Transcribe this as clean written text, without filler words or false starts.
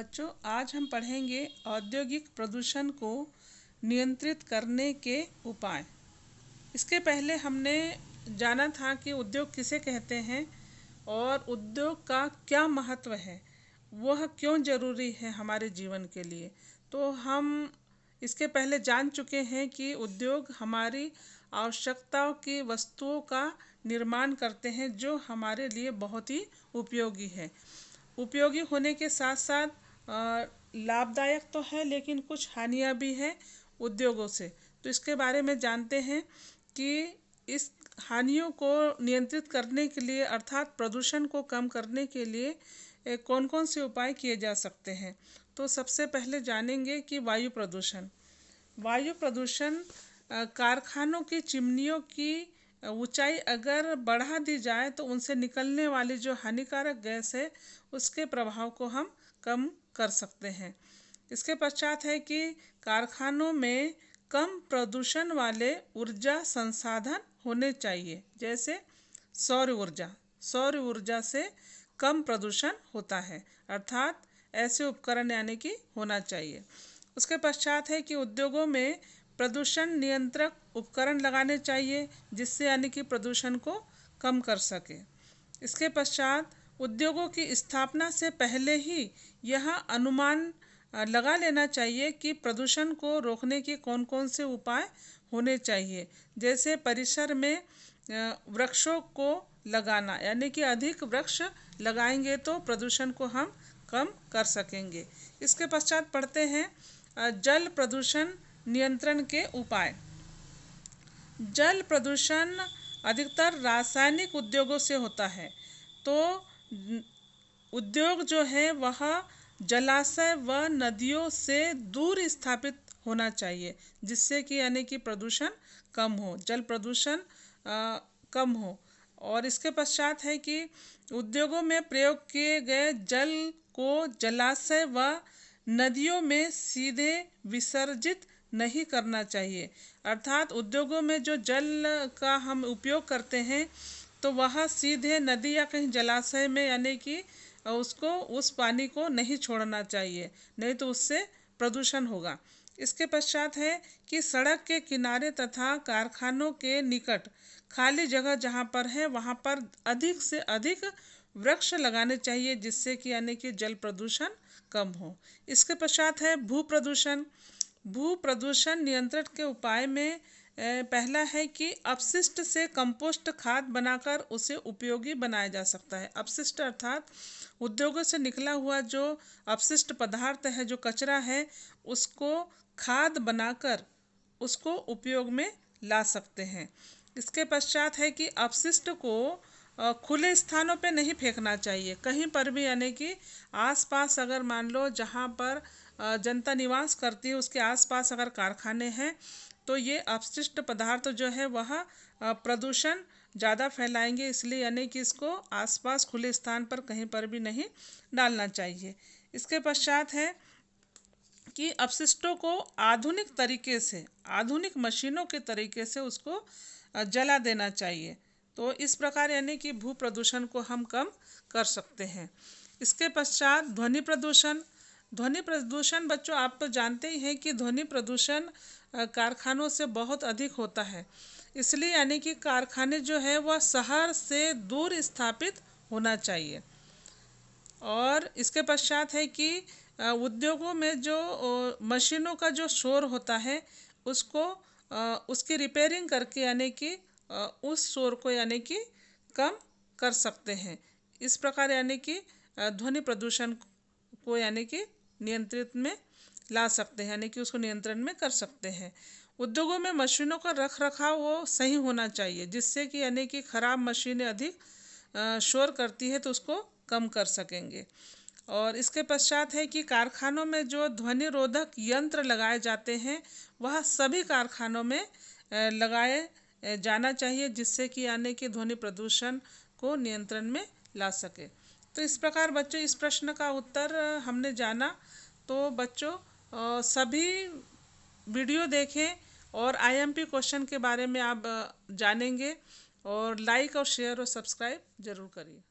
बच्चों, आज हम पढ़ेंगे औद्योगिक प्रदूषण को नियंत्रित करने के उपाय। इसके पहले हमने जाना था कि उद्योग किसे कहते हैं और उद्योग का क्या महत्व है, वह क्यों ज़रूरी है हमारे जीवन के लिए। तो हम इसके पहले जान चुके हैं कि उद्योग हमारी आवश्यकताओं की वस्तुओं का निर्माण करते हैं जो हमारे लिए बहुत ही उपयोगी है। उपयोगी होने के साथ साथ लाभदायक तो है, लेकिन कुछ हानियाँ भी हैं उद्योगों से। तो इसके बारे में जानते हैं कि इस हानियों को नियंत्रित करने के लिए अर्थात प्रदूषण को कम करने के लिए कौन कौन से उपाय किए जा सकते हैं। तो सबसे पहले जानेंगे कि वायु प्रदूषण कारखानों की चिमनियों की ऊंचाई अगर बढ़ा दी जाए तो उनसे निकलने वाली जो हानिकारक गैस है उसके प्रभाव को हम कम कर सकते हैं। इसके पश्चात है कि कारखानों में कम प्रदूषण वाले ऊर्जा संसाधन होने चाहिए, जैसे सौर ऊर्जा से कम प्रदूषण होता है, अर्थात ऐसे उपकरण यानी कि होना चाहिए। उसके पश्चात है कि उद्योगों में प्रदूषण नियंत्रक उपकरण लगाने चाहिए जिससे यानी कि प्रदूषण को कम कर सके। इसके पश्चात उद्योगों की स्थापना से पहले ही यह अनुमान लगा लेना चाहिए कि प्रदूषण को रोकने के कौन कौन से उपाय होने चाहिए, जैसे परिसर में वृक्षों को लगाना, यानी कि अधिक वृक्ष लगाएंगे तो प्रदूषण को हम कम कर सकेंगे। इसके पश्चात पढ़ते हैं जल प्रदूषण नियंत्रण के उपाय। जल प्रदूषण अधिकतर रासायनिक उद्योगों से होता है, तो उद्योग जो है वह जलाशय व नदियों से दूर स्थापित होना चाहिए जिससे कि यानी कि प्रदूषण कम हो, जल प्रदूषण कम हो। और इसके पश्चात है कि उद्योगों में प्रयोग किए गए जल को जलाशय व नदियों में सीधे विसर्जित नहीं करना चाहिए, अर्थात उद्योगों में जो जल का हम उपयोग करते हैं तो वह सीधे नदी या कहीं जलाशय में यानी कि उस पानी को नहीं छोड़ना चाहिए, नहीं तो उससे प्रदूषण होगा। इसके पश्चात है कि सड़क के किनारे तथा कारखानों के निकट खाली जगह जहाँ पर है वहाँ पर अधिक से अधिक वृक्ष लगाने चाहिए जिससे कि यानी कि जल प्रदूषण कम हो। इसके पश्चात है भू प्रदूषण नियंत्रण के उपाय में पहला है कि अपशिष्ट से कंपोस्ट खाद बनाकर उसे उपयोगी बनाया जा सकता है। अपशिष्ट अर्थात उद्योगों से निकला हुआ जो अपशिष्ट पदार्थ है, जो कचरा है, उसको खाद बनाकर उसको उपयोग में ला सकते हैं। इसके पश्चात है कि अपशिष्ट को खुले स्थानों पे नहीं फेंकना चाहिए, कहीं पर भी, यानी कि आसपास अगर मान लो जहाँ पर जनता निवास करती है उसके आसपास अगर कारखाने हैं तो ये अपशिष्ट पदार्थ जो है वह प्रदूषण ज़्यादा फैलाएंगे, इसलिए यानी कि इसको आसपास खुले स्थान पर कहीं पर भी नहीं डालना चाहिए। इसके पश्चात है कि अपशिष्टों को आधुनिक मशीनों के तरीके से उसको जला देना चाहिए। तो इस प्रकार यानी कि भू प्रदूषण को हम कम कर सकते हैं। इसके पश्चात ध्वनि प्रदूषण बच्चों, आप तो जानते ही हैं कि ध्वनि प्रदूषण कारखानों से बहुत अधिक होता है, इसलिए यानी कि कारखाने जो है वह शहर से दूर स्थापित होना चाहिए। और इसके पश्चात है कि उद्योगों में जो मशीनों का जो शोर होता है उसको उसकी रिपेयरिंग करके यानी कि उस शोर को यानी कि कम कर सकते हैं। इस प्रकार यानी कि ध्वनि प्रदूषण को यानी कि नियंत्रित में ला सकते हैं, यानी कि उसको नियंत्रण में कर सकते हैं। उद्योगों में मशीनों का रख रखाव वो सही होना चाहिए जिससे कि यानी कि खराब मशीनें अधिक शोर करती है तो उसको कम कर सकेंगे। और इसके पश्चात है कि कारखानों में जो ध्वनि रोधक यंत्र लगाए जाते हैं वह सभी कारखानों में लगाए जाना चाहिए जिससे कि यानी कि ध्वनि प्रदूषण को नियंत्रण में ला सके। तो इस प्रकार बच्चों इस प्रश्न का उत्तर हमने जाना। तो बच्चों सभी वीडियो देखें और आईएमपी क्वेश्चन के बारे में आप जानेंगे, और लाइक और शेयर और सब्सक्राइब ज़रूर करिए।